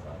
7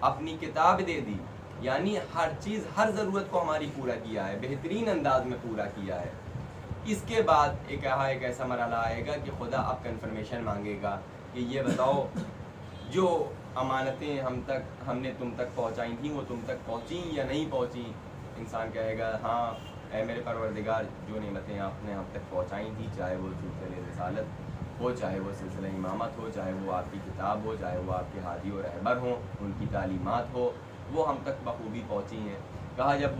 اپنی کتاب دے دی، یعنی ہر چیز ہر ضرورت کو ہماری پورا کیا ہے، بہترین انداز میں پورا کیا ہے۔ اس کے بعد ایک ایسا مرحلہ آئے گا کہ خدا اب کنفرمیشن مانگے گا کہ یہ بتاؤ جو امانتیں ہم نے تم تک پہنچائی تھیں وہ تم تک پہنچیں یا نہیں پہنچیں؟ انسان کہے گا ہاں اے میرے پروردگار، جو نعمتیں آپ نے ہم تک پہنچائی تھیں، چاہے وہ سلسلہ رسالت ہو، چاہے وہ سلسلہ امامت ہو، چاہے وہ آپ کی کتاب ہو، چاہے وہ آپ کے ہادی و رہبر ہوں، ان کی تعلیمات ہو، وہ ہم تک بخوبی پہنچی ہیں۔ کہا جب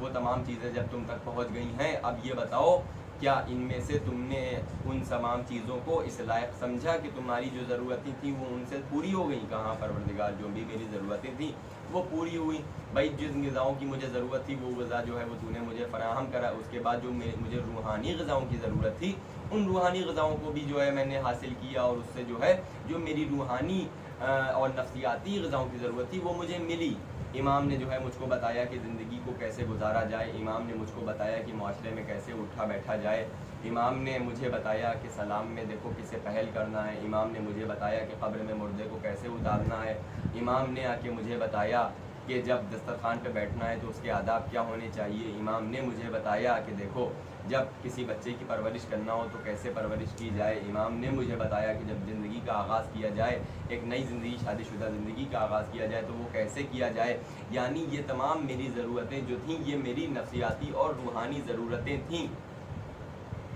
وہ تمام چیزیں جب تم تک پہنچ گئی ہیں، اب یہ بتاؤ کیا ان میں سے تم نے ان تمام چیزوں کو اس لائق سمجھا کہ تمہاری جو ضرورتیں تھیں وہ ان سے پوری ہو گئیں؟ کہاں پروردگار، جو بھی میری ضرورتیں تھیں وہ پوری ہوئی۔ بھائی جن غذاؤں کی مجھے ضرورت تھی وہ غذا جو ہے وہ تو نے مجھے فراہم کرا، اس کے بعد جو مجھے روحانی غذاؤں کی ضرورت تھی ان روحانی غذاؤں کو بھی جو ہے میں نے حاصل کیا، اور اس سے جو ہے جو میری روحانی اور نفسیاتی غذاؤں کی ضرورت تھی وہ مجھے ملی۔ امام نے جو ہے مجھ کو بتایا کہ زندگی کو کیسے گزارا جائے، امام نے مجھ کو بتایا کہ معاشرے میں کیسے اٹھا بیٹھا جائے، امام نے مجھے بتایا کہ سلام میں دیکھو کسے پہل کرنا ہے، امام نے مجھے بتایا کہ قبر میں مردے کو کیسے اتارنا ہے، امام نے آ کے مجھے بتایا کہ جب دسترخوان پہ بیٹھنا ہے تو اس کے آداب کیا ہونے چاہیے، امام نے مجھے بتایا کہ دیکھو جب کسی بچے کی پرورش کرنا ہو تو کیسے پرورش کی جائے، امام نے مجھے بتایا کہ جب زندگی کا آغاز کیا جائے، ایک نئی زندگی شادی شدہ زندگی کا آغاز کیا جائے تو وہ کیسے کیا جائے۔ یعنی یہ تمام میری ضرورتیں جو تھیں یہ میری نفسیاتی اور روحانی ضرورتیں تھیں،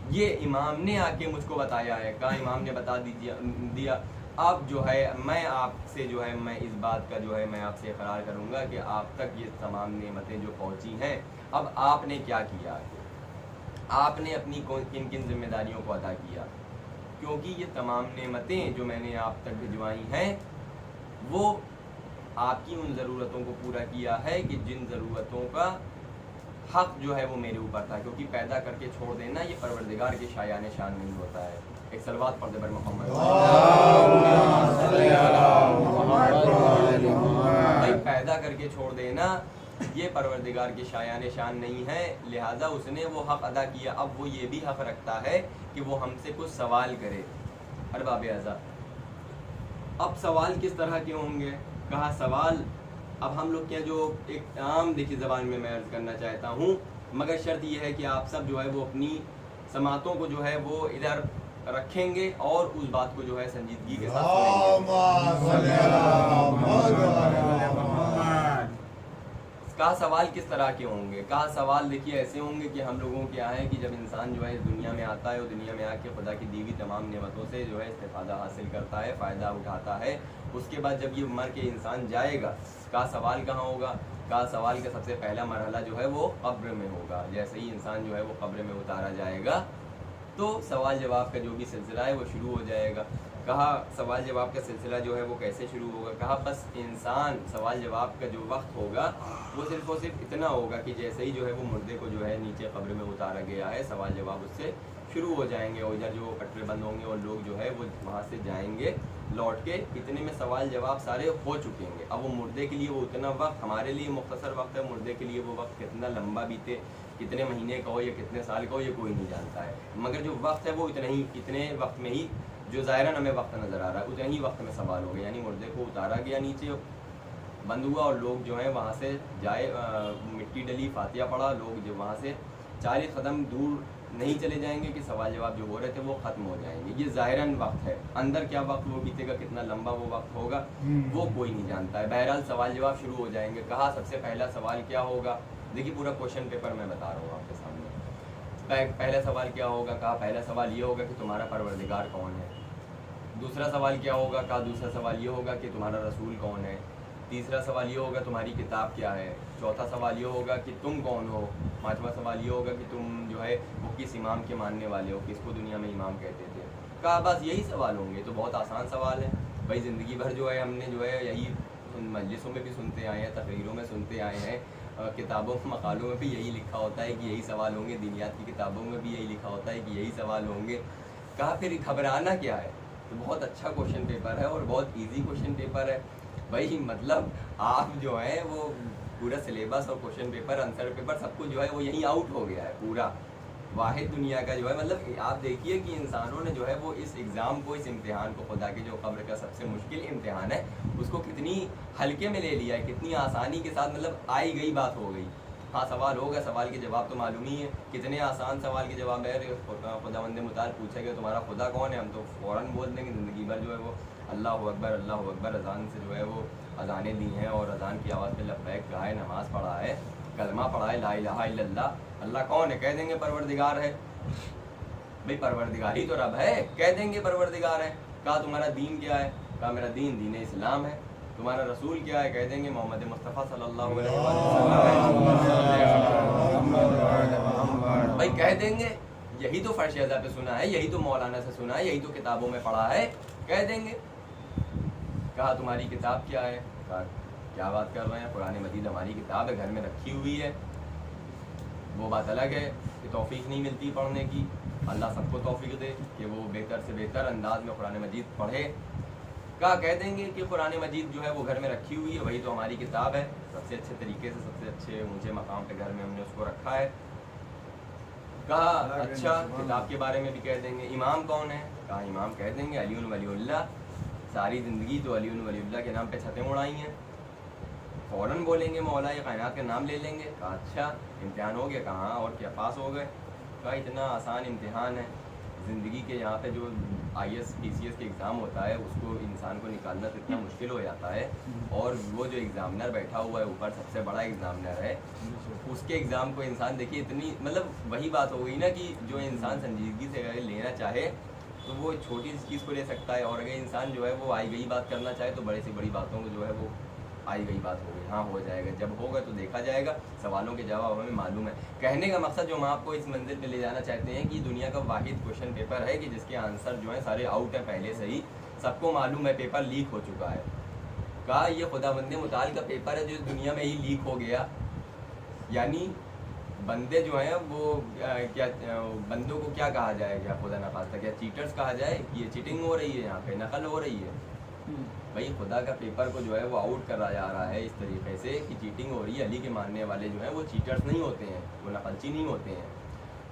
یہ امام نے آ کے مجھ کو بتایا ہے۔ کہا امام نے بتا دیا۔ اب جو ہے میں آپ سے جو ہے میں اس بات کا جو ہے میں آپ سے اقرار کروں گا کہ آپ تک یہ تمام نعمتیں جو پہنچی ہیں، اب آپ نے کیا کیا، آپ نے اپنی کن کن ذمہ داریوں کو ادا کیا، کیونکہ یہ تمام نعمتیں جو میں نے آپ تک بھجوائی ہیں وہ آپ کی ان ضرورتوں کو پورا کیا ہے کہ جن ضرورتوں کا حق جو ہے وہ میرے اوپر تھا، کیونکہ پیدا کر کے چھوڑ دینا یہ پروردگار کے شایان شان نہیں ہوتا ہے۔ ایک صلوات پڑھ دے بر محمد۔ بھائی پیدا کر کے چھوڑ دینا یہ پروردگار کے شایان شان نہیں ہے، لہذا اس نے وہ حق ادا کیا۔ اب وہ یہ بھی حق رکھتا ہے کہ وہ ہم سے کچھ سوال کرے۔ ارباب اعضاء، اب سوال کس طرح کے ہوں گے؟ کہا سوال اب ہم لوگ کیا جو ایک عام دیکھی زبان میں عرض کرنا چاہتا ہوں، مگر شرط یہ ہے کہ آپ سب جو ہے وہ اپنی سماعتوں کو جو ہے وہ ادھر رکھیں گے اور اس بات کو جو ہے سنجیدگی کے ساتھ سنیں گے۔ کہا سوال کس طرح کے ہوں گے؟ کہا سوال دیکھیے ایسے ہوں گے کہ ہم لوگوں کیا ہے کہ جب انسان جو ہے دنیا میں آتا ہے اور دنیا میں آ کے خدا کی دی ہوئی تمام نعمتوں سے جو ہے استفادہ حاصل کرتا ہے، فائدہ اٹھاتا ہے، اس کے بعد جب یہ مر کے انسان جائے گا، کہا سوال کہاں ہوگا؟ کہا سوال کا سب سے پہلا مرحلہ جو ہے وہ قبر میں ہوگا۔ جیسے ہی انسان جو ہے وہ قبر میں اتارا جائے گا تو سوال جواب کا جو بھی سلسلہ ہے وہ شروع ہو جائے گا۔ کہا سوال جواب کا سلسلہ جو ہے وہ کیسے شروع ہوگا؟ کہا بس انسان سوال جواب کا جو وقت ہوگا وہ صرف اور صرف اتنا ہوگا کہ جیسے ہی جو ہے وہ مردے کو جو ہے نیچے قبر میں اتارا گیا ہے، سوال جواب اس سے شروع ہو جائیں گے، اور ادھر جو پٹرے بند ہوں گے اور لوگ جو ہے وہ وہاں سے جائیں گے لوٹ کے، اتنے میں سوال جواب سارے ہو چکیں گے۔ اب وہ مردے کے لیے وہ اتنا وقت، ہمارے لیے مختصر وقت ہے، مردے کے لیے وہ وقت کتنا لمبا بیتے، کتنے مہینے کا ہو یا کتنے سال کا ہو یہ کوئی نہیں جانتا ہے، مگر جو وقت ہے وہ اتنے وقت میں ہی جو ظاہراً ہمیں وقت نظر آ رہا ہے اتنے ہی وقت میں سوال ہو گیا۔ یعنی مردے کو اتارا گیا نیچے، بند ہوا اور لوگ جو ہیں وہاں سے جائے، مٹی ڈلی، فاتحہ پڑھا، لوگ جو وہاں سے 40 قدم دور نہیں چلے جائیں گے کہ سوال جواب جو ہو رہے تھے وہ ختم ہو جائیں گے۔ یہ ظاہراً وقت ہے، اندر کیا وقت وہ بیتے گا، کتنا لمبا وہ وقت ہوگا وہ کوئی نہیں جانتا ہے۔ بہرحال سوال جواب شروع ہو جائیں گے۔ کہا سب سے پہلا سوال کیا ہوگا؟ دیکھیے پورا کوشچن پیپر میں بتا رہا ہوں آپ کے سامنے۔ پہلا سوال کیا ہوگا؟ کہا پہلا سوال یہ ہوگا کہ تمہارا پروردگار کون ہے۔ دوسرا سوال کیا ہوگا؟ کہا دوسرا سوال یہ ہوگا کہ تمہارا رسول کون ہے۔ تیسرا سوال یہ ہوگا تمہاری کتاب کیا ہے۔ چوتھا سوال یہ ہوگا کہ تم کون ہو۔ پانچواں سوال یہ ہوگا کہ تم جو ہے وہ کس امام کے ماننے والے ہو، کس کو دنیا میں امام کہتے تھے۔ کہا بس یہی سوال ہوں گے، تو بہت آسان سوال ہے بھائی، زندگی بھر جو ہے ہم نے جو ہے یہی مجلسوں میں بھی سنتے آئے ہیں، تقریروں میں سنتے آئے ہیں، کتابوں مقالوں میں بھی یہی لکھا ہوتا ہے کہ یہی سوال ہوں گے، دینیات کی کتابوں میں بھی یہی لکھا ہوتا ہے کہ یہی سوال ہوں گے۔ کہا پھر گھبرانا کیا ہے؟ تو بہت اچھا کوشچن پیپر ہے اور بہت ایزی کوشچن پیپر ہے بھائی، مطلب آپ جو ہے وہ پورا سلیبس اور کوشچن پیپر، آنسر پیپر سب کچھ جو ہے وہ یہیں آؤٹ ہو گیا ہے پورا۔ واحد دنیا کا جو ہے مطلب آپ دیکھیے کہ انسانوں نے جو ہے وہ اس ایگزام کو، اس امتحان کو، خدا کے جو قبر کا سب سے مشکل امتحان ہے اس کو کتنی ہلکے میں لے لیا ہے، کتنی آسانی کے ساتھ، مطلب آئی گئی بات ہو گئی. ہاں سوال ہوگا، سوال کے جواب تو معلوم ہی ہے، کتنے آسان سوال کے جواب ہے. خداوند متعال پوچھے گا تمہارا خدا کون ہے، ہم تو فوراً بول دیں گے. زندگی بھر جو ہے وہ اللہ اکبر اللہ اکبر اذان سے جو ہے وہ اذانیں دی ہیں اور اذان کی آواز پہ لبیک کہا ہے، نماز پڑھا ہے، کلمہ پڑھا ہے لا الہ الا اللہ. اللہ کون ہے؟ کہہ دیں گے پروردگار ہے. بھئی پروردگار ہی تو رب ہے، کہہ دیں گے پروردگار ہے. کہا تمہارا دین کیا ہے؟ کہا میرا دین دین اسلام ہے. تمہارا رسول کیا ہے؟ کہہ دیں گے محمد مصطفیٰ صلی اللہ علیہ وسلم. بھائی کہہ دیں گے یہی تو فرش ازا پہ سنا ہے، یہی تو مولانا سے سنا ہے، یہی تو کتابوں میں پڑھا ہے، کہہ دیں گے. کہا تمہاری کتاب کیا ہے؟ کہا کیا بات کر رہے ہیں، قرآن مجید ہماری کتاب ہے، گھر میں رکھی ہوئی ہے. وہ بات الگ ہے کہ توفیق نہیں ملتی پڑھنے کی. اللہ سب کو توفیق دے کہ وہ بہتر سے بہتر انداز میں قرآن مجید پڑھے. کہا کہہ دیں گے کہ قرآن مجید جو ہے وہ گھر میں رکھی ہوئی ہے، وہی تو ہماری کتاب ہے، سب سے اچھے طریقے سے، سب سے اچھے اونچے مقام پہ گھر میں ہم نے اس کو رکھا ہے. کہا اچھا کتاب کے بارے میں بھی کہہ دیں گے. امام کون ہے؟ کہا امام کہہ دیں گے علی ولی اللہ. ساری زندگی تو علی ولی اللہ کے نام پہ چھتیں اڑائی ہیں. فوراً بولیں گے مولا یہ کائنات کا نام لے لیں گے. کہا اچھا امتحان ہو گیا؟ کہاں اور کیا پاس ہو گئے. کہا اتنا آسان امتحان ہے زندگی کے، یہاں پہ جو I S P C S کے ایگزام ہوتا ہے اس کو انسان کو نکالنا تو اتنا مشکل ہو جاتا ہے، اور وہ جو ایگزامنر بیٹھا ہوا ہے اوپر سب سے بڑا ایگزامنر ہے، اس کے ایگزام کو انسان دیکھیے اتنی، مطلب وہی بات ہو گئی نا کہ جو انسان سنجیدگی سے اگر لینا چاہے تو وہ چھوٹی سی چیز کو لے سکتا ہے، اور اگر انسان جو ہے وہ آئی گئی بات کرنا چاہے تو بڑے سے بڑی باتوں کو جو ہے وہ آئی گئی بات ہو گئی. ہاں ہو جائے گا، جب ہوگا تو دیکھا جائے گا. سوالوں کے جواب ہمیں معلوم ہے. کہنے کا مقصد جو ہم آپ کو اس منزل پہ لے جانا چاہتے ہیں کہ دنیا کا واحد کوشچن پیپر ہے کہ جس کے آنسر جو ہیں سارے آؤٹ ہیں پہلے سے ہی، سب کو معلوم ہے، پیپر لیک ہو چکا ہے. کہا یہ خداوند متعال کا پیپر ہے جو اس دنیا میں ہی لیک ہو گیا. یعنی بندے جو ہیں وہ کیا بندوں کو کیا کہا جائے گا خدا نخواستہ، کیا چیٹرز کہا جائے کہ یہ چیٹنگ ہو رہی ہے، یہاں پہ نقل ہو رہی ہے. بھائی خدا کا پیپر کو جو ہے وہ آؤٹ کرا جا رہا ہے اس طریقے سے کہ چیٹنگ ہو رہی ہے. علی کے ماننے والے جو ہیں وہ چیٹرز نہیں ہوتے ہیں، وہ نقلچی نہیں ہوتے ہیں.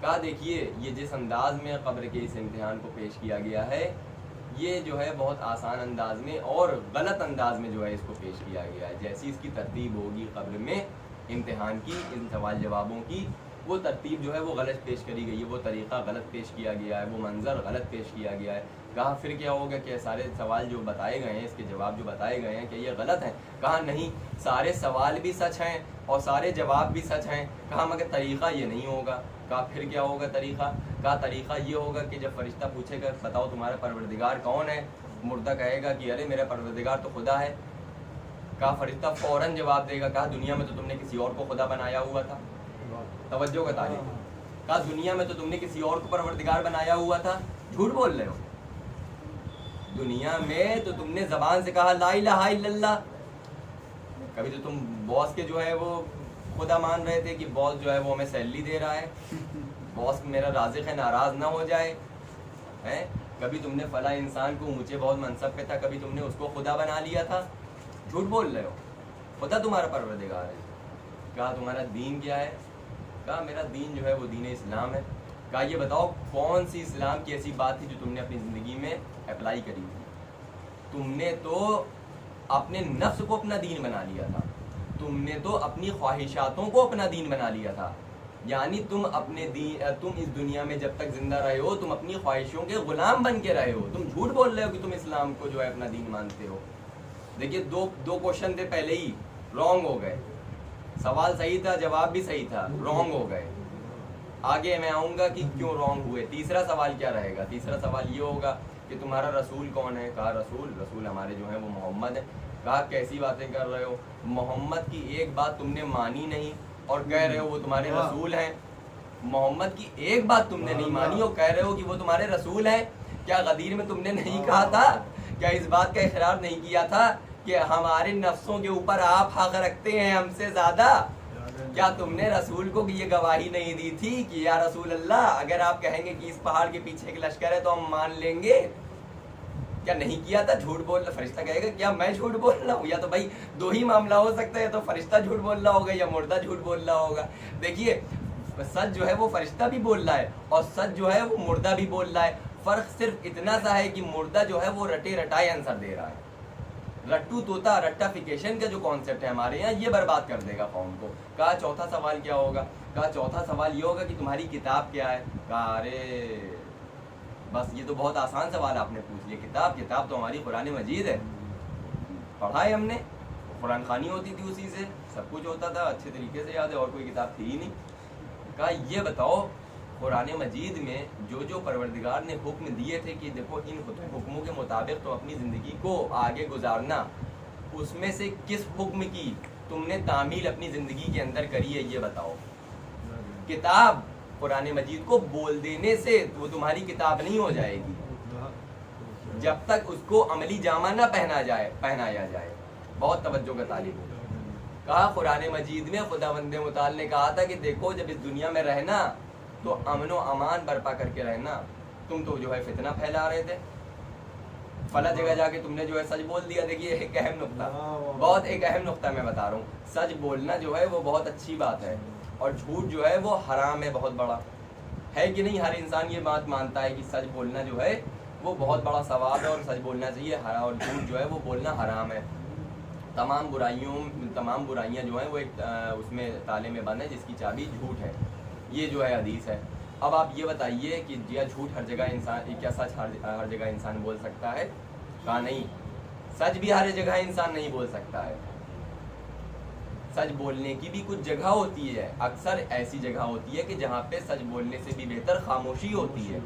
کہا دیکھیے یہ جس انداز میں قبر کے اس امتحان کو پیش کیا گیا ہے، یہ جو ہے بہت آسان انداز میں اور غلط انداز میں جو ہے اس کو پیش کیا گیا ہے. جیسی اس کی ترتیب ہوگی قبر میں امتحان کی، ان سوال جوابوں کی، وہ ترتیب جو ہے وہ غلط پیش کری گئی ہے، وہ طریقہ غلط پیش کیا گیا ہے، وہ منظر غلط پیش کیا گیا ہے. کہا پھر کیا ہوگا کہ سارے سوال جو بتائے گئے ہیں، اس کے جواب جو بتائے گئے ہیں کہ یہ غلط ہیں؟ کہا نہیں، سارے سوال بھی سچ ہیں اور سارے جواب بھی سچ ہیں. کہا مگر طریقہ یہ نہیں ہوگا. کہا پھر کیا ہوگا طریقہ؟ کہا طریقہ یہ ہوگا کہ جب فرشتہ پوچھے گا بتاؤ تمہارا پروردگار کون ہے، مردہ کہے گا کہ ارے میرا پروردگار تو خدا ہے. کہا فرشتہ فوراً جواب دے گا، کہا دنیا میں تو تم نے کسی اور کو خدا بنایا ہوا تھا. توجہ کا تعلیم. کہا دنیا میں تو تم نے کسی اور کو پروردگار بنایا ہوا تھا، جھوٹ بول رہے ہو. دنیا میں تو تم نے زبان سے کہا لا الہ الا اللہ. کبھی تو تم باس کے جو ہے وہ خدا مان رہے تھے کہ باس جو ہے وہ ہمیں سیلری دے رہا ہے، باس میرا رازق ہے ناراض نہ ہو جائے. کبھی تم نے فلاں انسان کو اونچے بہت منصب پہ تھا، کبھی تم نے اس کو خدا بنا لیا تھا. جھوٹ بول رہے ہو. خدا تمہارا پروردگار ہے. کہا تمہارا دین کیا ہے؟ کہا میرا دین جو ہے وہ دین اسلام ہے. کہا یہ بتاؤ کون سی اسلام کی ایسی بات تھی جو تم نے اپنی زندگی میں اپلائی کری تھی؟ تم نے تو اپنے نفس کو اپنا دین بنا لیا تھا، تم نے تو اپنی خواہشاتوں کو اپنا دین بنا لیا تھا. یعنی تم اپنے تم اس دنیا میں جب تک زندہ رہے ہو تم اپنی خواہشوں کے غلام بن کے رہے ہو. تم جھوٹ بول رہے ہو کہ تم اسلام کو جو ہے اپنا دین مانتے ہو. دیکھیے دو کوشچن تھے پہلے ہی رانگ ہو گئے. سوال صحیح تھا، جواب بھی صحیح تھا، رانگ ہو گئے. آگے میں آؤں گا کہ کیوں رانگ ہوئے. تیسرا سوال کیا رہے گا؟ تیسرا سوال یہ ہوگا کہ تمہارا رسول کون ہے؟ کہا رسول ہمارے جو ہیں وہ محمد ہے. کہا کیسی باتیں کر رہے ہو، محمد کی ایک بات تم نے مانی نہیں اور کہہ رہے ہو وہ تمہارے رسول ہیں. محمد کی ایک بات تم نے نہیں مانی اور کہہ رہے ہو کہ وہ تمہارے رسول ہیں. کیا غدیر میں تم نے نہیں کہا تھا؟ کیا اس بات کا اقرار نہیں کیا تھا کہ ہمارے نفسوں کے اوپر آپ حق رکھتے ہیں ہم سے زیادہ؟ کیا تم نے رسول کو یہ گواہی نہیں دی تھی کہ یا رسول اللہ اگر آپ کہیں گے کہ اس پہاڑ کے پیچھے ایک لشکر ہے تو ہم مان لیں گے؟ کیا نہیں کیا تھا؟ جھوٹ بول رہا. فرشتہ کہے گا کیا میں جھوٹ بول رہا ہوں؟ یا تو بھائی دو ہی معاملہ ہو سکتا ہے، تو فرشتہ جھوٹ بول رہا ہوگا یا مردہ جھوٹ بول رہا ہوگا. دیکھیے سچ جو ہے وہ فرشتہ بھی بول رہا ہے اور سچ جو ہے وہ مردہ بھی بول رہا ہے. فرق صرف اتنا سا ہے کہ مردہ جو ہے وہ رٹے رٹائے آنسر دے رہا ہے. رٹو توتا رٹافیکیشن کا جو کانسیپٹ ہے ہمارے یہاں یہ برباد کر دے گا قوم کو. کہا چوتھا سوال کیا ہوگا؟ کہا چوتھا سوال یہ ہوگا کہ تمہاری کتاب کیا ہے؟ کہا ارے بس یہ تو بہت آسان سوال آپ نے پوچھ لیا. کتاب تو ہماری قرآن مجید ہے. پڑھا ہے ہم نے, قرآن خوانی ہوتی تھی, اسی سے سب کچھ ہوتا تھا, اچھے طریقے سے یاد ہے, اور کوئی کتاب تھی ہی نہیں. کہا یہ بتاؤ قرآن مجید میں جو پروردگار نے حکم دیے تھے کہ دیکھو ان حکموں کے مطابق تو اپنی زندگی کو آگے گزارنا, اس میں سے کس حکم کی تم نے تعمیل اپنی زندگی کے اندر کری ہے یہ بتاؤ. کتاب قرآن مجید کو بول دینے سے وہ تمہاری کتاب نہیں ہو جائے گی جب تک اس کو عملی جامہ نہ پہنایا جائے. بہت توجہ کا طالب ہو. کہا قرآن مجید میں خداوند متعال نے کہا تھا کہ دیکھو جب اس دنیا میں رہنا تو امن و امان برپا کر کے رہنا. تم تو جو ہے فتنہ پھیلا رہے تھے, فلاں جگہ جا کے تم نے جو ہے سچ بول دیا. دیکھیے ایک اہم نقطہ, بہت ایک اہم نقطہ میں بتا رہا ہوں. سچ بولنا جو ہے وہ بہت اچھی بات ہے, اور جھوٹ جو ہے وہ حرام ہے بہت بڑا. ہے کہ نہیں؟ ہر انسان یہ بات مانتا ہے کہ سچ بولنا جو ہے وہ بہت بڑا ثواب ہے اور سچ بولنا چاہیے, اور جھوٹ جو ہے وہ بولنا حرام ہے. تمام برائیاں جو ہیں وہ ایک اس میں تالے میں بند ہے جس کی چابی جھوٹ ہے. یہ جو ہے حدیث ہے. اب آپ یہ بتائیے کہ کیا جھوٹ ہر جگہ انسان, کیا سچ ہر جگہ انسان بول سکتا ہے؟ کہا نہیں, سچ بھی ہر جگہ انسان نہیں بول سکتا ہے. سچ بولنے کی بھی کچھ جگہ ہوتی ہے. اکثر ایسی جگہ ہوتی ہے کہ جہاں پہ سچ بولنے سے بھی بہتر خاموشی ہوتی ہے.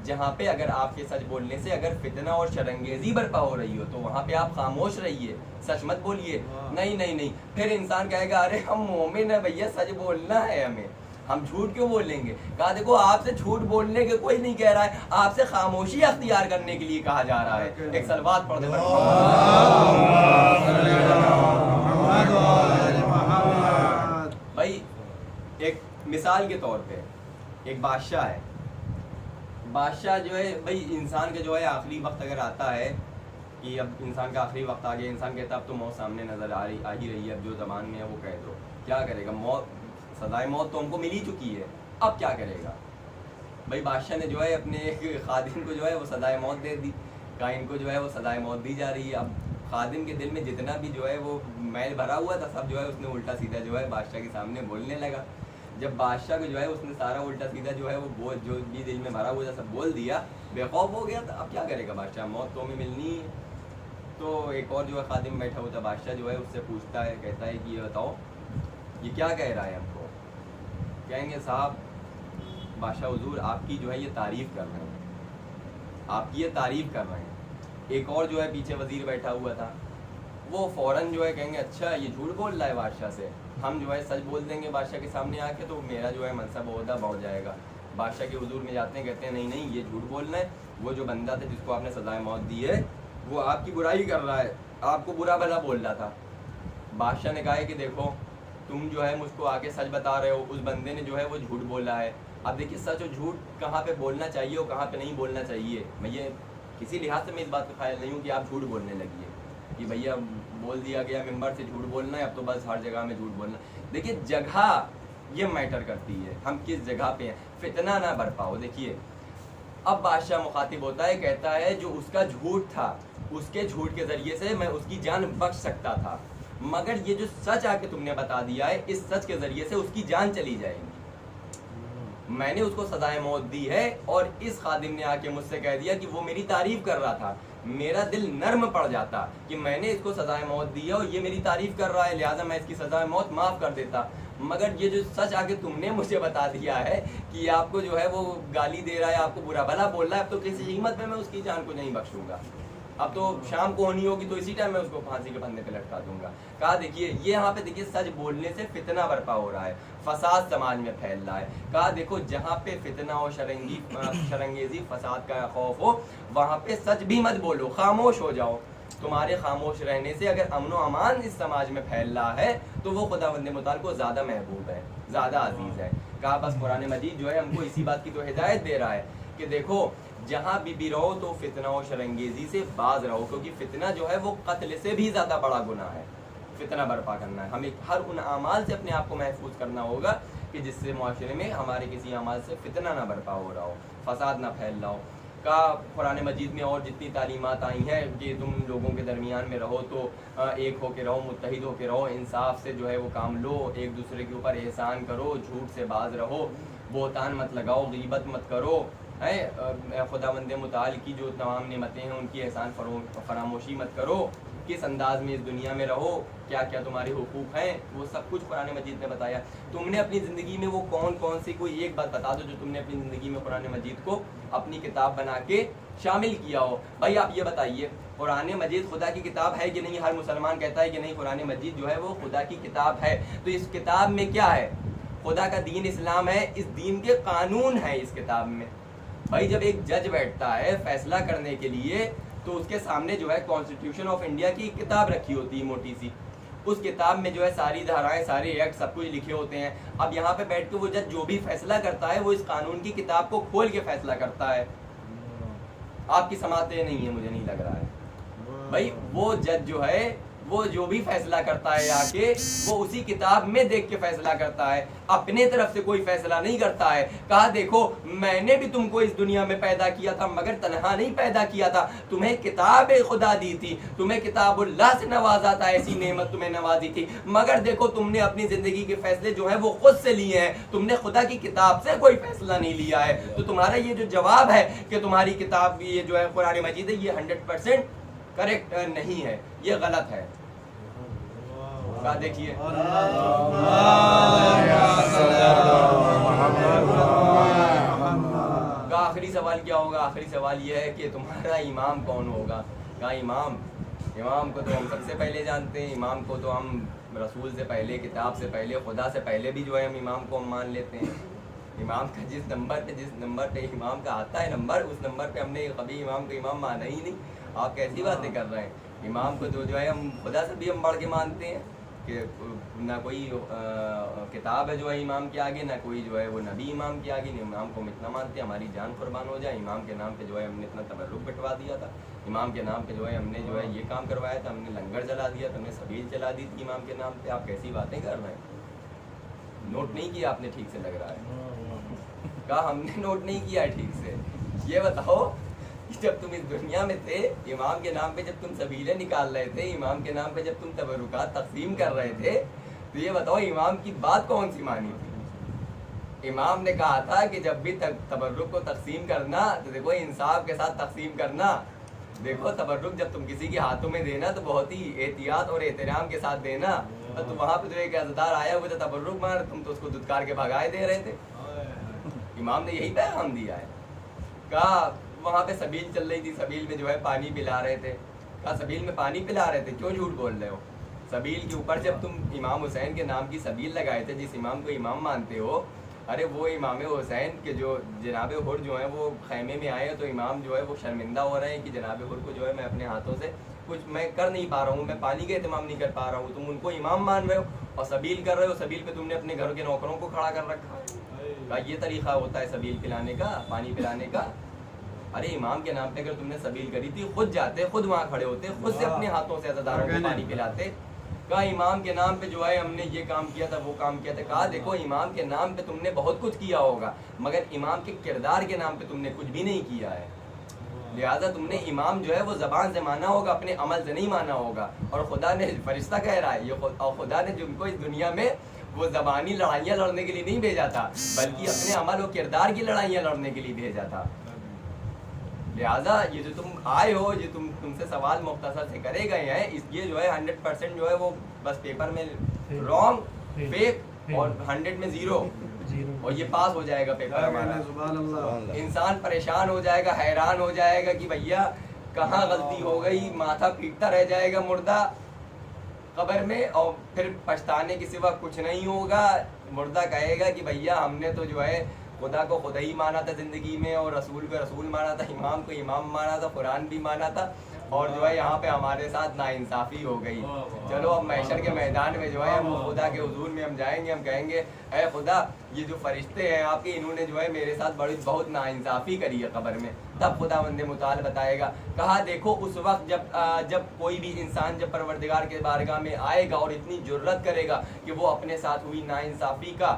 جہاں پہ اگر آپ کے سچ بولنے سے اگر فتنہ اور شرنگیزی برپا ہو رہی ہو تو وہاں پہ آپ خاموش رہیے, سچ مت بولیے. نہیں, پھر انسان کہے گا ارے ہم مومن ہیں بھیا, سچ بولنا ہے ہمیں, ہم جھوٹ کیوں بولیں گے؟ کہا دیکھو آپ سے جھوٹ بولنے کے کوئی نہیں کہہ رہا ہے, آپ سے خاموشی اختیار کرنے کے لیے کہا جا رہا ہے. ایک صلوات پڑھ دے بھائی. ایک مثال کے طور پہ ایک بادشاہ ہے. بادشاہ جو ہے بھائی, انسان کا جو ہے آخری وقت اگر آتا ہے کہ اب انسان کا آخری وقت آ گیا, انسان کہتا ہے اب تو موت سامنے نظر آ ہی رہی ہے, اب جو زبان میں ہے وہ کہہ دو. کیا کرے گا؟ سزائے موت تو ہم کو مل ہی چکی ہے, اب کیا کرے گا بھائی؟ بادشاہ نے جو ہے اپنے ایک خادم کو جو ہے وہ سزائے موت دے دی. کہا ان کو جو ہے وہ سزائے موت دی جا رہی ہے. اب خادم کے دل میں جتنا بھی جو ہے وہ میل بھرا ہوا تھا سب جو ہے اس نے الٹا سیدھا جو ہے بادشاہ کے سامنے بولنے لگا. جب بادشاہ کو جو ہے اس نے سارا الٹا سیدھا جو ہے وہ جو بھی دل میں بھرا ہوا تھا سب بول دیا, بے خوف ہو گیا. اب کیا کرے گا بادشاہ؟ موت تو ہمیں ملنی ہے. تو ایک اور جو ہے خادم بیٹھا ہوا تھا, بادشاہ جو ہے اس سے پوچھتا ہے, کہتا ہے کہ یہ بتاؤ یہ کیا کہہ رہا ہے ہم کو؟ کہیں گے صاحب بادشاہ حضور آپ کی جو ہے یہ تعریف کر رہے ہیں, آپ کی یہ تعریف کر رہے ہیں. ایک اور جو ہے پیچھے وزیر بیٹھا ہوا تھا, وہ فوراً جو ہے کہیں گے اچھا یہ جھوٹ بول رہا ہے بادشاہ سے, ہم جو ہے سچ بول دیں گے بادشاہ کے سامنے آ کے تو میرا جو ہے منصب عہدہ بڑھ جائے گا. بادشاہ کے حضور میں جاتے ہیں, کہتے ہیں نہیں یہ جھوٹ بولنا ہے. وہ جو بندہ تھا جس کو آپ نے سزائے موت دی ہے وہ آپ کی برائی کر رہا ہے, آپ کو برا بھلا بول رہا تھا. بادشاہ نے کہا ہے کہ دیکھو تم جو ہے مجھ کو آ کے سچ بتا رہے ہو, اس بندے نے جو ہے وہ جھوٹ بولا ہے. اب دیکھیے سچ اور جھوٹ کہاں پہ بولنا چاہیے اور کہاں پہ نہیں بولنا چاہیے. میں یہ کسی لحاظ سے میں اس بات کا قائل نہیں ہوں کہ آپ جھوٹ بولنے لگیے کہ بھیا بول دیا گیا ممبر سے جھوٹ بولنا ہے, اب تو بس ہر جگہ میں جھوٹ بولنا. دیکھیے جگہ یہ میٹر کرتی ہے, ہم کس جگہ پہ ہیں, فتنہ نہ برپا ہو. دیکھیے اب بادشاہ مخاطب ہوتا ہے, کہتا ہے جو اس کا جھوٹ تھا اس کے جھوٹ کے ذریعے سے میں اس کی جان بخش سکتا تھا, مگر یہ جو سچ آ کے تم نے بتا دیا ہے اس سچ کے ذریعے سے اس کی جان چلی جائے گی. میں نے اس کو سزائے موت دی ہے اور اس خادم نے آ کے مجھ سے کہہ دیا کہ وہ میری تعریف کر رہا تھا. میرا دل نرم پڑ جاتا کہ میں نے اس کو سزائے موت دی ہے اور یہ میری تعریف کر رہا ہے, لہٰذا میں اس کی سزائے موت معاف کر دیتا. مگر یہ جو سچ آ کے تم نے مجھے بتا دیا ہے کہ آپ کو جو ہے وہ گالی دے رہا ہے, آپ کو برا بھلا بول رہا ہے, اب تو کسی قیمت میں اس کی جان کو نہیں بخشوں گا. اب تو شام کو ہونی ہوگی تو اسی ٹائم میں اس کو پھانسی کے پھندے پہ لٹکا دوں گا. کہا دیکھیے یہ یہاں پہ دیکھیے سچ بولنے سے فتنہ برپا ہو رہا ہے, فساد سماج میں پھیل رہا ہے. کہا دیکھو جہاں پہ فتنہ اور شرنگیزی فساد کا خوف ہو وہاں پہ سچ بھی مت بولو, خاموش ہو جاؤ. تمہارے خاموش رہنے سے اگر امن و امان اس سماج میں پھیل رہا ہے تو وہ خداوند متعال کو زیادہ محبوب ہے, زیادہ عزیز ہے. کہا بس قرآن مجید جو ہے ہم کو اسی بات کی تو ہدایت دے رہا ہے کہ دیکھو جہاں بھی رہو تو فتنہ و شرنگیزی سے باز رہو, کیونکہ فتنہ جو ہے وہ قتل سے بھی زیادہ بڑا گناہ ہے. فتنہ برپا کرنا ہے, ہمیں ہر ان اعمال سے اپنے آپ کو محفوظ کرنا ہوگا کہ جس سے معاشرے میں ہمارے کسی اعمال سے فتنہ نہ برپا ہو رہا ہو، فساد نہ پھیل رہا ہو. کا قرآن مجید میں اور جتنی تعلیمات آئی ہیں کہ تم لوگوں کے درمیان میں رہو تو ایک ہو کے رہو، متحد ہو کے رہو، انصاف سے جو ہے وہ کام لو، ایک دوسرے کے اوپر احسان کرو، جھوٹ سے باز رہو، بہتان مت لگاؤ، غیبت مت کرو، خداوند متعال کی جو تمام نعمتیں ہیں ان کی احسان فراموشی مت کرو، کس انداز میں اس دنیا میں رہو، کیا کیا تمہارے حقوق ہیں، وہ سب کچھ قرآن مجید نے بتایا. تم نے اپنی زندگی میں وہ کون کون سی کوئی ایک بات بتا دو جو تم نے اپنی زندگی میں قرآن مجید کو اپنی کتاب بنا کے شامل کیا ہو. بھائی آپ یہ بتائیے قرآن مجید خدا کی کتاب ہے کہ نہیں؟ ہر مسلمان کہتا ہے کہ نہیں قرآن مجید جو ہے وہ خدا کی کتاب ہے. تو اس کتاب میں کیا ہے؟ خدا کا دین اسلام ہے، اس دین کے قانون ہیں اس کتاب میں. بھائی جب ایک جج بیٹھتا ہے فیصلہ کرنے کے لیے تو اس کے سامنے جو ہے کانسٹیٹیوشن آف انڈیا کی کتاب رکھی ہوتی ہے موٹی سی، اس کتاب میں جو ہے ساری دھارائیں، سارے ایکٹ سب کچھ لکھے ہوتے ہیں. اب یہاں پہ بیٹھ کے وہ جج جو بھی فیصلہ کرتا ہے وہ اس قانون کی کتاب کو کھول کے فیصلہ کرتا ہے. آپ کی سماعتیں نہیں ہیں مجھے نہیں لگ رہا ہے. بھائی وہ جج جو ہے وہ جو بھی فیصلہ کرتا ہے آ کے وہ اسی کتاب میں دیکھ کے فیصلہ کرتا ہے، اپنے طرف سے کوئی فیصلہ نہیں کرتا ہے. کہا دیکھو میں نے بھی تم کو اس دنیا میں پیدا کیا تھا مگر تنہا نہیں پیدا کیا تھا، تمہیں کتاب خدا دی تھی، تمہیں کتاب اللہ سے نوازا تھا، ایسی نعمت تمہیں نوازی تھی، مگر دیکھو تم نے اپنی زندگی کے فیصلے جو ہیں وہ خود سے لیے ہیں، تم نے خدا کی کتاب سے کوئی فیصلہ نہیں لیا ہے. تو تمہارا یہ جو جواب ہے کہ تمہاری کتاب یہ جو ہے قرآن مجید ہے یہ 100% کریکٹ نہیں ہے، یہ غلط ہے. دیکھیے آخری سوال کیا ہوگا؟ آخری سوال یہ ہے کہ تمہارا امام کون ہوگا؟ کہا امام کو تو ہم سب سے پہلے جانتے ہیں، امام کو تو ہم رسول سے پہلے، کتاب سے پہلے، خدا سے پہلے بھی جو ہے ہم امام کو ہم مان لیتے ہیں. امام کا جس نمبر پہ امام کا آتا ہے نمبر، اس نمبر پہ ہم نے کبھی امام کو امام مانا ہی نہیں. آپ کیسی باتیں کر رہے ہیں؟ امام کو جو ہے ہم خدا سے بھی ہم بڑھ کے مانتے ہیں کہ نہ کوئی کتاب ہے جو ہے امام کے آگے، نہ کوئی جو ہے وہ نبی امام کے آگے. امام کو ہم اتنا مانتے ہیں ہماری جان قربان ہو جائے. امام کے نام پہ جو ہے ہم نے اتنا تبرک بٹوا دیا تھا، امام کے نام پہ جو ہے ہم نے جو ہے یہ کام کروایا تھا، ہم نے لنگر جلا دیا تھا، ہم نے سبیل چلا دی تھی امام کے نام پہ. آپ کیسی باتیں کر رہے ہیں؟ نوٹ نہیں کیا آپ نے ٹھیک سے لگ رہا ہے. کہا ہم نے نوٹ نہیں کیا ہے ٹھیک سے. یہ بتاؤ جب تم اس دنیا میں تھے امام کے نام پہ جب تم سبیلیں نکال رہے تھے، امام کے نام پہ جب تم تبرکات تقسیم کر رہے تھے، تو یہ بتاؤ امام کی بات کون سی مانی تھی؟ امام نے کہا تھا کہ جب بھی تبرک کو تقسیم کرنا تو دیکھو انصاف کے ساتھ تقسیم کرنا. دیکھو تبرک جب تم کسی کے ہاتھوں میں دینا تو بہت ہی احتیاط اور احترام کے ساتھ دینا. تو وہاں پہ جو ایک عزدار آیا وہ تو تبرک مار، تم تو اس کو دھتکار کے بھگائے دے رہے تھے. امام نے یہی پیغام دیا ہے. کہا وہاں پہ سبیل چل رہی تھی، سبیل میں جو ہے پانی پلا رہے تھے. کہا سبیل میں پانی پلا رہے تھے، کیوں جھوٹ بول رہے ہو؟ سبیل کے اوپر جب تم امام حسین کے نام کی سبیل لگائے تھے، جس امام کو امام مانتے ہو، ارے وہ امام حسین کے جو جناب حر جو ہیں وہ خیمے میں آئے تو امام جو ہے وہ شرمندہ ہو رہے ہیں کہ جناب حر کو جو ہے میں اپنے ہاتھوں سے کچھ میں کر نہیں پا رہا ہوں، میں پانی کا اہتمام نہیں کر پا رہا ہوں. تم ان کو امام مان رہے ہو اور سبیل کر رہے ہو، سبیل پہ تم نے اپنے گھر کے نوکروں کو کھڑا کر رکھا ہے. یہ طریقہ ہوتا ہے سبیل پلانے کا، پانی پلانے کا؟ ارے امام کے نام پہ اگر تم نے سبیل کری تھی خود جاتے، خود وہاں کھڑے ہوتے، خود سے اپنے ہاتھوں سے عزاداروں کو پانی پلاتے. کہا امام کے نام پہ جو ہے ہم نے یہ کام کیا تھا، وہ کام کیا تھا. کہا دیکھو امام کے نام پہ تم نے بہت کچھ کیا ہوگا مگر امام کے کردار کے نام پہ تم نے کچھ بھی نہیں کیا ہے. لہٰذا تم نے امام جو ہے وہ زبان سے مانا ہوگا، اپنے عمل سے نہیں مانا ہوگا. اور خدا نے، فرشتہ کہہ رہا ہے یہ، اور خدا نے جن کو اس دنیا میں وہ زبانی لڑائیاں لڑنے کے لیے نہیں بھیجا تھا بلکہ اپنے عمل و کردار کی لڑائیاں لڑنے کے لیے بھیجا تھا. لہٰذا یہ جو تم آئے ہو، یہ تم سے سوال مختصر سے کرے گئے ہیں، اس یہ جو ہے 100% جو ہے وہ بس پیپر میں رانگ، فیک اور 100 میں 0 اور یہ پاس ہو جائے گا پیپر ہمارا. انسان پریشان ہو جائے گا، حیران ہو جائے گا کہ بھیا کہاں غلطی ہو گئی، ماتھا پیٹتا رہ جائے گا مردہ قبر میں، اور پھر پچھتانے کے سوا کچھ نہیں ہوگا. مردہ کہے گا کہ بھیا ہم نے تو جو ہے خدا کو خدا ہی مانا تھا زندگی میں، اور رسول کو رسول مانا تھا، امام کو امام مانا تھا، قرآن بھی مانا تھا، اور جو ہے یہاں پہ ہمارے ساتھ ناانصافی ہو گئی. چلو اب محشر کے میدان میں جو ہے ہم خدا کے حضور میں ہم جائیں گے، ہم کہیں گے اے خدا یہ جو فرشتے ہیں آپ کے، انہوں نے جو ہے میرے ساتھ بہت ناانصافی کری ہے قبر میں. تب خداوند متعال بتائے گا. کہا دیکھو اس وقت جب کوئی بھی انسان جب پروردگار کے بارگاہ میں آئے گا اور اتنی جرت کرے گا کہ وہ اپنے ساتھ ہوئی ناانصافی کا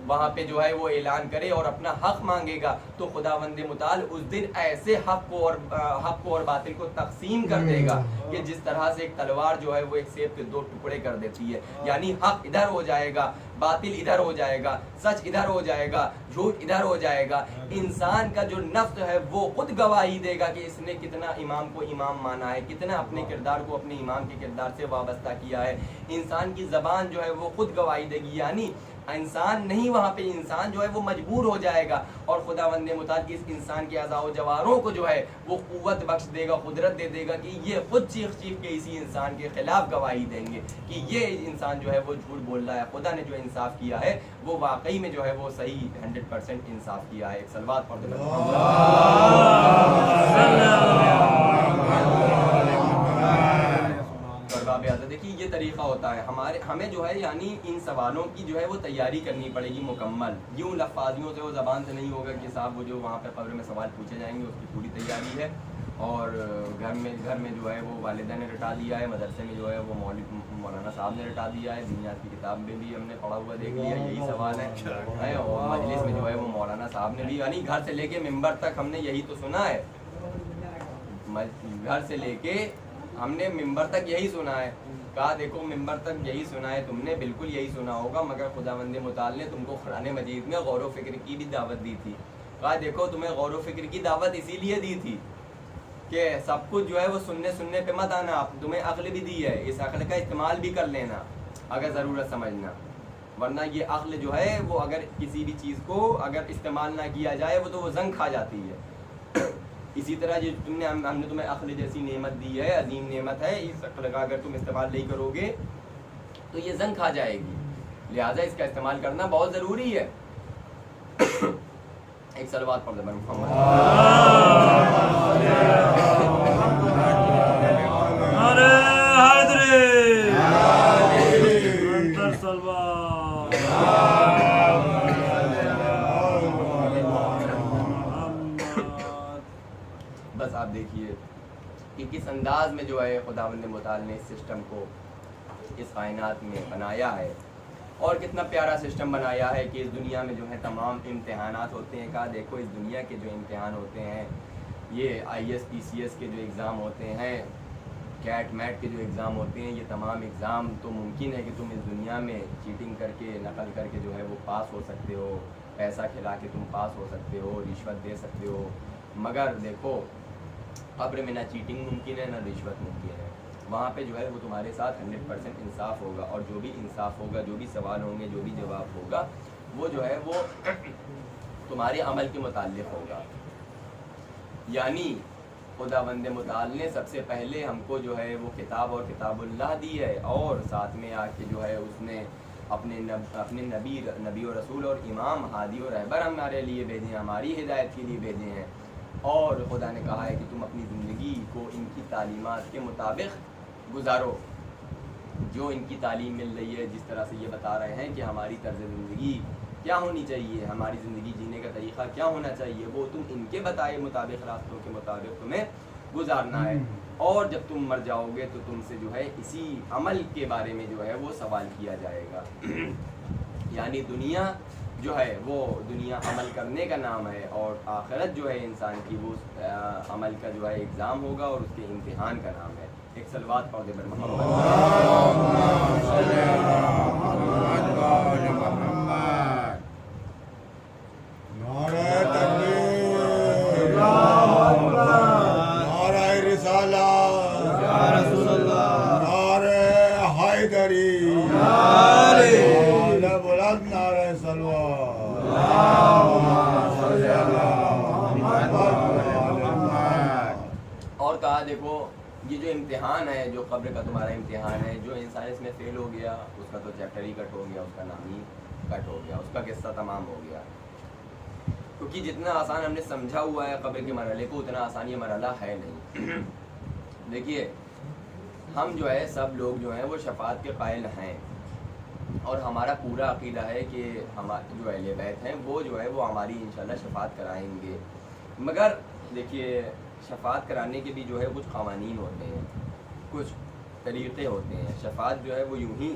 وہاں پہ جو ہے وہ اعلان کرے اور اپنا حق مانگے گا تو خداوند متعال اس دن ایسے حق کو اور باطل کو تقسیم کر دے گا کہ جس طرح سے ایک تلوار جو ہے وہ ایک سیب کے 2 ٹکڑے کر دیتی ہے. یعنی حق ادھر ہو جائے گا, باطل ادھر ہو جائے گا, سچ ادھر ہو جائے گا, جھوٹ ادھر ہو جائے گا. انسان کا جو نفس ہے وہ خود گواہی دے گا کہ اس نے کتنا امام کو امام مانا ہے, کتنا اپنے کردار کو اپنے امام کے کردار سے وابستہ کیا ہے. انسان کی زبان جو ہے وہ خود گواہی دے گی. یعنی انسان نہیں, وہاں پہ انسان جو ہے وہ مجبور ہو جائے گا اور خداوند متعال اس انسان کے اعضاء و جواروں کو جو ہے وہ قوت بخش دے گا, قدرت دے دے گا کہ یہ خود چیخ کے اسی انسان کے خلاف گواہی دیں گے کہ یہ انسان جو ہے وہ جھوٹ بول رہا ہے. خدا نے جو انصاف کیا ہے وہ واقعی میں جو ہے وہ صحیح 100% انصاف کیا ہے. ایک صلوات پڑھ دو. دیکھیے یہ طریقہ ہوتا ہے ہمیں جو ہے یعنی ان سوالوں کی جو ہے وہ تیاری کرنی پڑے گی مکمل. یوں لفاظیوں سے وہ زبان سے نہیں ہوگا کہ صاحب وہ جو وہاں پہ قبر میں سوال پوچھے جائیں گے, اس کی پوری تیاری ہے. اور گھر میں جو ہے وہ والدہ نے رٹا لیا ہے, مدرسے میں جو ہے وہ مولانا صاحب نے رٹا دیا ہے, دنیات کی کتاب میں بھی ہم نے پڑھا ہوا دیکھ لیا یہی سوال ہے, اور مجلس میں جو ہے وہ مولانا صاحب نے بھی یعنی گھر سے لے کے ممبر تک ہم نے یہی تو سنا ہے. گھر سے لے کے ہم نے ممبر تک یہی سنا ہے. کہا دیکھو ممبر تک یہی سنا ہے تم نے, بالکل یہی سنا ہوگا, مگر خداوند متعال نے تم کو قرآن مجید میں غور و فکر کی بھی دعوت دی تھی. کہا دیکھو تمہیں غور و فکر کی دعوت اسی لیے دی تھی کہ سب کچھ جو ہے وہ سننے پہ مت آنا, تمہیں عقل بھی دی ہے, اس عقل کا استعمال بھی کر لینا اگر ضرورت سمجھنا, ورنہ یہ عقل جو ہے وہ اگر کسی بھی چیز کو اگر استعمال نہ کیا جائے وہ تو وہ زنگ کھا جاتی ہے. اسی طرح جو ہم نے تمہیں عقل جیسی نعمت دی ہے, عظیم نعمت ہے, اس عقل کا اگر تم استعمال نہیں کرو گے تو یہ زنگ کھا جائے گی. لہٰذا اس کا استعمال کرنا بہت ضروری ہے. ایک صلوات پڑھ دیں محمد. بس آپ دیکھیے کہ کس انداز میں جو ہے خداوند متعال نے اس سسٹم کو اس کائنات میں بنایا ہے, اور کتنا پیارا سسٹم بنایا ہے کہ اس دنیا میں جو ہے تمام امتحانات ہوتے ہیں. کہا دیکھو اس دنیا کے جو امتحان ہوتے ہیں, یہ IAS PCS کے جو ایگزام ہوتے ہیں, کیٹ میٹ کے جو ایگزام ہوتے ہیں, یہ تمام ایگزام تو ممکن ہے کہ تم اس دنیا میں چیٹنگ کر کے نقل کر کے جو ہے وہ پاس ہو سکتے ہو, پیسہ کھلا کے تم پاس ہو سکتے ہو, رشوت دے سکتے ہو, مگر دیکھو قبر میں نہ چیٹنگ ممکن ہے نہ رشوت ممکن ہے. وہاں پہ جو ہے وہ تمہارے ساتھ 100% انصاف ہوگا, اور جو بھی انصاف ہوگا, جو بھی سوال ہوں گے, جو بھی جواب ہوگا, وہ جو ہے وہ تمہارے عمل کے متعلق ہوگا. یعنی خداوند متعال نے سب سے پہلے ہم کو جو ہے وہ کتاب اور کتاب اللہ دی ہے, اور ساتھ میں آ کے جو ہے اس نے اپنے نبی و رسول اور امام ہادی و رہبر ہمارے لیے بھیجے ہیں, ہماری ہدایت کے لیے بھیجے ہیں. اور خدا نے کہا ہے کہ تم اپنی زندگی کو ان کی تعلیمات کے مطابق گزارو. جو ان کی تعلیم مل رہی ہے, جس طرح سے یہ بتا رہے ہیں کہ ہماری طرز زندگی کیا ہونی چاہیے, ہماری زندگی جینے کا طریقہ کیا ہونا چاہیے, وہ تم ان کے بتائے مطابق راستوں کے مطابق تمہیں گزارنا ہے. اور جب تم مر جاؤ گے تو تم سے جو ہے اسی عمل کے بارے میں جو ہے وہ سوال کیا جائے گا. یعنی دنیا جو ہے وہ دنیا عمل کرنے کا نام ہے, اور آخرت جو ہے انسان کی وہ عمل کا جو ہے ایگزام ہوگا اور اس کے امتحان کا نام ہے. ایک صلوات پڑھ دے بر محمد. نعرہ تکبیر, نعرہ رسالت یا رسول اللہ, نعرہ حیدری, نعرہ بلند, نعرہ صلوات. اور کہا دیکھو یہ جو امتحان ہے, جو قبر کا تمہارا امتحان ہے, جو انسان اس میں فیل ہو گیا اس کا تو چیپٹر ہی کٹ ہو گیا, اس کا نام ہی کٹ ہو گیا, اس کا قصہ تمام ہو گیا. کیونکہ جتنا آسان ہم نے سمجھا ہوا ہے قبر کے مرحلے کو, اتنا آسان یہ مرحلہ ہے نہیں. دیکھیے ہم جو ہے سب لوگ جو ہیں وہ شفاعت کے قائل ہیں, اور ہمارا پورا عقیدہ ہے کہ ہمارے جو اہل بیت ہیں وہ جو ہے وہ ہماری انشاءاللہ شفاعت کرائیں گے. مگر دیکھیے شفاعت کرانے کے بھی جو ہے کچھ قوانین ہوتے ہیں, کچھ طریقے ہوتے ہیں. شفاعت جو ہے وہ یوں ہی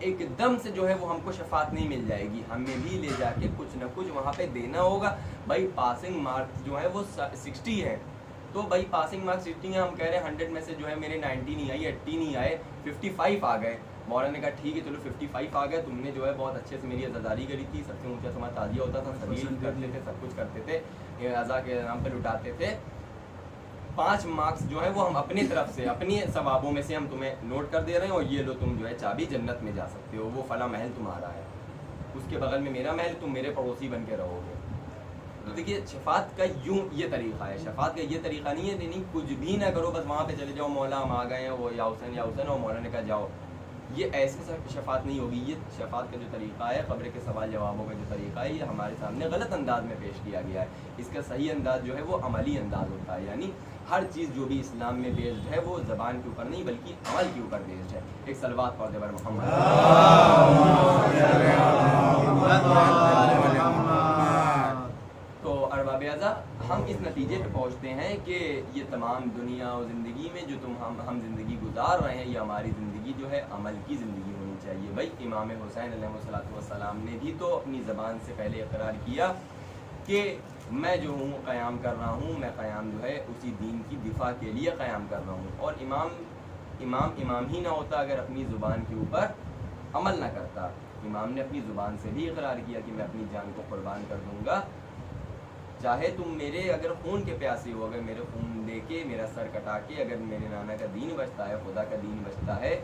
ایک دم سے جو ہے وہ ہم کو شفاعت نہیں مل جائے گی، ہمیں بھی لے جا کے کچھ نہ کچھ وہاں پہ دینا ہوگا. بھائی پاسنگ مارکس جو ہے وہ 60 ہیں، تو بھائی پاسنگ مارکس 60 ہیں، ہم کہہ رہے ہیں 100 میں سے جو ہے میرے 90 نہیں آئی، 80 نہیں آئے، 55 آ گئے. مولانا نے کہا ٹھیک ہے چلو 55 آ گئے، تم نے جو ہے بہت اچھے سے میری عزاداری کری تھی، سب سے اونچا تمہارا تعزیہ ہوتا تھا، سبھی کرتے تھے، سب کچھ کرتے تھے، عزا کے نام پہ لٹاتے تھے. 5 مارکس جو ہے وہ ہم اپنی طرف سے اپنی ثوابوں میں سے ہم تمہیں نوٹ کر دے رہے ہیں، اور یہ لو تم جو ہے چابی جنت میں جا سکتے ہو، وہ فلاں محل تمہارا ہے، اس کے بغل میں میرا محل، تم میرے پڑوسی بن کے رہو گے. تو دیکھیے شفاعت کا یوں یہ طریقہ ہے، شفاعت کا یہ طریقہ نہیں ہے نہیں کچھ بھی نہ کرو، بس وہاں پہ چلے جاؤ، مولا ہم آ گئے ہیں، وہ یا حسین اور مولا نے کہا جاؤ. یہ ایسے شفاعت نہیں ہوگی. یہ شفاعت کا جو طریقہ ہے، قبر کے سوال جوابوں کا جو طریقہ ہے، یہ ہمارے سامنے غلط انداز میں پیش کیا گیا ہے. اس کا صحیح انداز جو ہے وہ عملی انداز ہوتا ہے، یعنی ہر چیز جو بھی اسلام میں بیسڈ ہے وہ زبان کے اوپر نہیں بلکہ عمل کے اوپر بیسڈ ہے. ایک صلوات پڑھ دے بر محمد. تو ارباب اعضاء ہم اس نتیجے پہ پہنچتے ہیں کہ یہ تمام دنیا و زندگی میں جو ہم زندگی گزار رہے ہیں، یہ ہماری زندگی جو ہے عمل کی زندگی ہونی چاہیے. بھائی امام حسین علیہ الصلوۃ والسلام نے بھی تو اپنی زبان سے پہلے اقرار کیا کہ میں جو ہوں قیام کر رہا ہوں، میں قیام جو ہے اسی دین کی دفاع کے لیے قیام کر رہا ہوں. اور امام ہی نہ ہوتا اگر اپنی زبان کے اوپر عمل نہ کرتا. امام نے اپنی زبان سے بھی اقرار کیا کہ میں اپنی جان کو قربان کر دوں گا، چاہے تم میرے اگر خون کے پیاسے ہو، اگر میرے خون دے کے میرا سر کٹا کے اگر میرے نانا کا دین بچتا ہے، خدا کا دین بچتا ہے،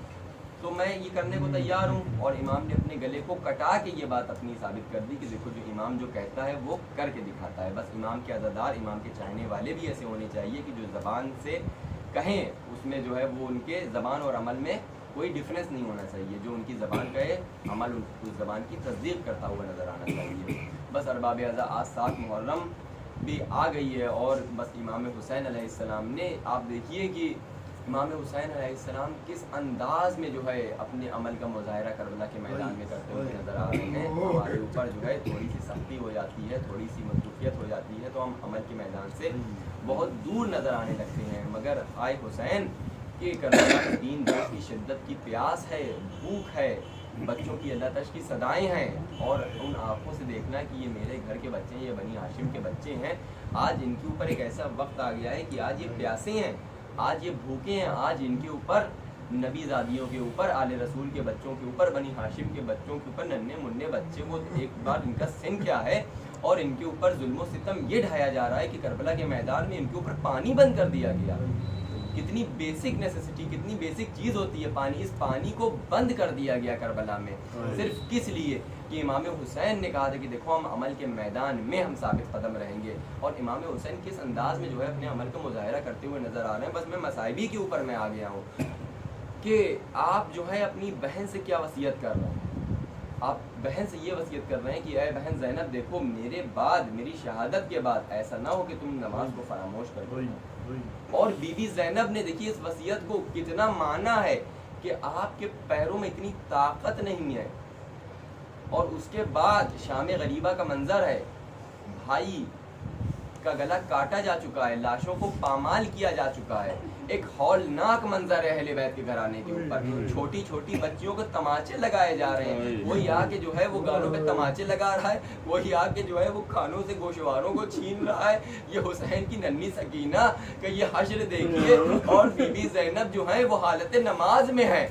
تو میں یہ کرنے کو تیار ہوں. اور امام نے اپنے گلے کو کٹا کے یہ بات اپنی ثابت کر دی کہ دیکھو جو امام جو کہتا ہے وہ کر کے دکھاتا ہے. بس امام کے عزادار، امام کے چاہنے والے بھی ایسے ہونے چاہیے کہ جو زبان سے کہیں اس میں جو ہے وہ ان کے زبان اور عمل میں کوئی ڈفرینس نہیں ہونا چاہیے. جو ان کی زبان کہے عمل اس زبان کی تصدیق کرتا ہوا نظر آنا چاہیے. بس ارباب اعضاء آج 7 محرم بھی آ گئی ہے، اور بس امام حسین علیہ السلام نے آپ دیکھیے کہ امام حسین علیہ السلام کس انداز میں جو ہے اپنے عمل کا مظاہرہ کربلا کے میدان میں کرتے ہوئے نظر آ رہے ہیں. ہمارے اوپر جو ہے تھوڑی سی سختی ہو جاتی ہے، تھوڑی سی مصروفیت ہو جاتی ہے، تو ہم عمل کے میدان سے بہت دور نظر آنے لگتے ہیں. مگر آئے حسین کہ کربلا کے دین دوست کی شدت کی پیاس ہے، بھوک ہے، بچوں کی اللہ تش کی صدائیں ہیں، اور ان آنکھوں سے دیکھنا کہ یہ میرے گھر کے بچے ہیں، یہ بنی ہاشم کے بچے ہیں. آج ان کے اوپر ایک ایسا وقت آ گیا ہے کہ آج یہ پیاسے ہیں، آج یہ بھوکے ہیں، آج ان کے اوپر نبی زادیوں کے اوپر، آل رسول کے بچوں کے اوپر، بنی ہاشم کے بچوں کے اوپر، ننھے منھے بچے کو ایک بار ان کا سن کیا ہے، اور ان کے اوپر ظلم و ستم یہ ڈھایا جا رہا ہے کہ کربلا کے میدان میں ان کے اوپر پانی بند کر دیا گیا. کتنی بیسک نیسیسٹی، کتنی بیسک چیز ہوتی ہے پانی، اس پانی کو بند کر دیا گیا کربلا میں، صرف کس لیے کہ امام حسین نے کہا تھا کہ دیکھو ہم عمل کے میدان میں ہم ثابت قدم رہیں گے. اور امام حسین کس انداز میں جو ہے اپنے عمل کا مظاہرہ کرتے ہوئے نظر آ رہے ہیں. بس میں مصائبی کے اوپر میں آ گیا ہوں کہ آپ جو ہے اپنی بہن سے کیا وصیت کر رہے ہیں. آپ بہن سے یہ وصیت کر رہے ہیں کہ اے بہن زینب دیکھو میرے بعد، میری شہادت کے بعد ایسا نہ ہو کہ تم نماز کو فراموش کر دو. اور بی بی زینب نے دیکھیے اس وصیت کو کتنا مانا ہے کہ آپ کے پیروں میں اتنی طاقت نہیں ہے، اور اس کے بعد شام غریبہ کا منظر ہے، بھائی کا گلا کاٹا جا چکا ہے، لاشوں کو پامال کیا جا چکا ہے. ایک ہولناک منظر ہے اہل بیت کے گھرانے کے اوپر، چھوٹی چھوٹی بچیوں کو تماچے لگائے جا رہے ہیں. وہی آ کے جو ہے وہ گالوں پہ تماچے لگا رہا ہے، وہی آ کے جو ہے وہ کھانوں سے گوشواروں کو چھین رہا ہے. یہ حسین کی ننھی سکینہ کہ یہ حشر دیکھیے، اور بی بی زینب جو ہے وہ حالت نماز میں ہے،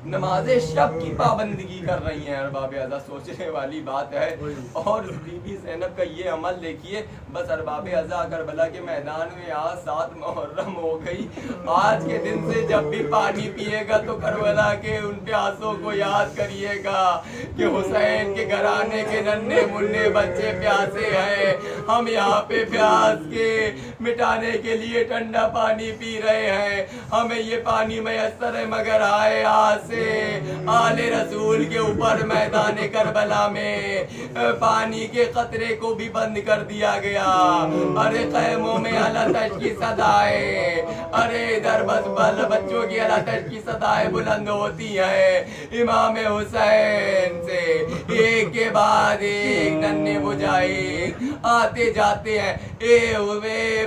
نماز شب کی پابندگی کر رہی ہیں. ارباب اعضاء سوچنے والی بات ہے. اور بی بی زینب کا یہ عمل دیکھیے. بس ارباب اعضاء کربلا کے میدان میں آج 7 محرم ہو گئی. آج کے دن سے جب بھی پانی پیے گا تو کربلا کے ان پیاسوں کو یاد کریے گا کہ حسین کے گھرانے کے ننھے منھے بچے پیاسے ہیں. ہم یہاں پہ پیاس کے مٹانے کے لیے ٹھنڈا پانی پی رہے ہیں. ہمیں یہ پانی میسر ہے، مگر آئے آج آل رسول کے اوپر میدان کربلا میں پانی کے قطرے کو بھی بند کر دیا گیا. ارے خیموں میں علاتش کی صدائیں، ارے ادھر بس بچوں کی علاتش کی صدائیں بلند ہوتی ہیں. امام حسین سے ایک کے بعد ایک ننھے مجاہد آتے جاتے ہیں. اے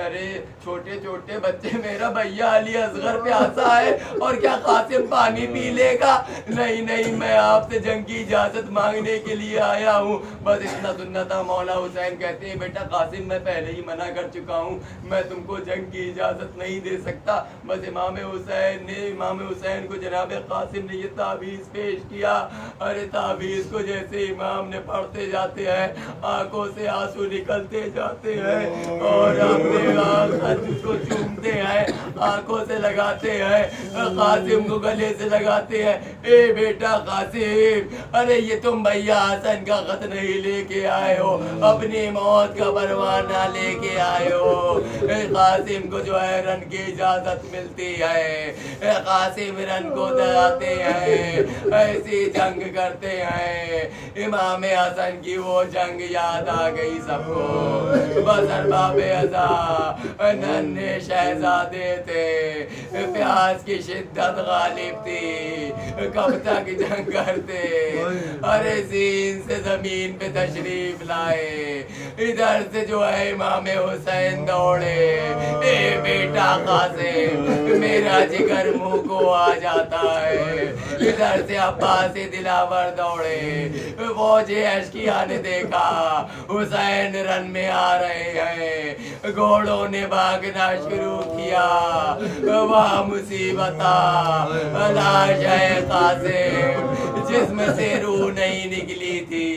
ارے چھوٹے چھوٹے بچے، میرا بھیا علی اصغر پیاسا ہے اور کیا قاسم پانی پی لے گا؟ نہیں نہیں، میں آپ سے جنگ کی اجازت مانگنے کے لیے آیا ہوں، بس اتنا سننا تھا۔ مولا حسین کہتے ہیں بیٹا قاسم میں پہلے ہی منع کر چکا ہوں، میں تم کو جنگ کی اجازت نہیں دے سکتا۔ بس امام حسین کو جناب قاسم نے یہ تعویذ پیش کیا۔ ارے تعویذ کو جیسے امام نے پڑھتے جاتے ہیں آنکھوں سے آنسو نکلتے جاتے ہیں اور اپنے خط کو چومتے ہیں، آنکھوں سے لگاتے ہیں، قاسم کو گلے سے لگاتے ہیں۔ اے بیٹا قاسم، ارے یہ تم بھیا حسن کا خط نہیں لے کے آئے ہو، اپنی موت کا پروانہ لے کے آئے ہو۔ قاسم کو جو ہے رن کی اجازت ملتی ہے، قاسم رن کو دلاتے ہیں، ایسی جنگ کرتے ہیں۔ امام حسن کی وہ جنگ یاد آ گئی سب کو، بس ارباب عزا ننھے شہزادے تھے، پیاس کی شدت غالب تھی، کب تک جنگ کرتے؟ ارے زین سے زمین پہ تشریف لائے، ادھر سے جو ہے امام حسین دوڑے، اے بیٹا قاسم میرا جگر منہ کو آ جاتا ہے، ادھر سے عباس دلاور دوڑے، فوج اشکیا نے دیکھا حسین رن میں آ رہے ہیں، گھوڑوں نے بھاگنا شروع کیا، وہاں مصیبت لاش ہے قاسم، جسم سے روح نہیں نکلی تھی،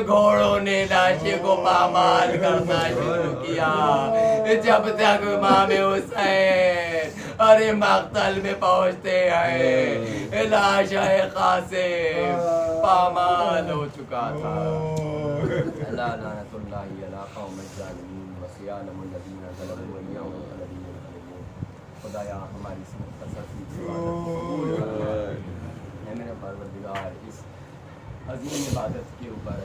گھوڑوں نے لاشے کو پامال کرنا شروع کیا، جب تک امام حسین ارے مقتل میں پہنچتے ہیں لاش ہے قاسم پامال ہو چکا تھا۔ اللہ لعنت اللہ علی قوم الظالمین وسیعلم الذین ظلموا ایہم الذین یظلمون۔ خدایا ہماری اس مختصر سی عبادت کو قبول فرما، اے میرے پروردگار، اس عظیم عبادت کے اوپر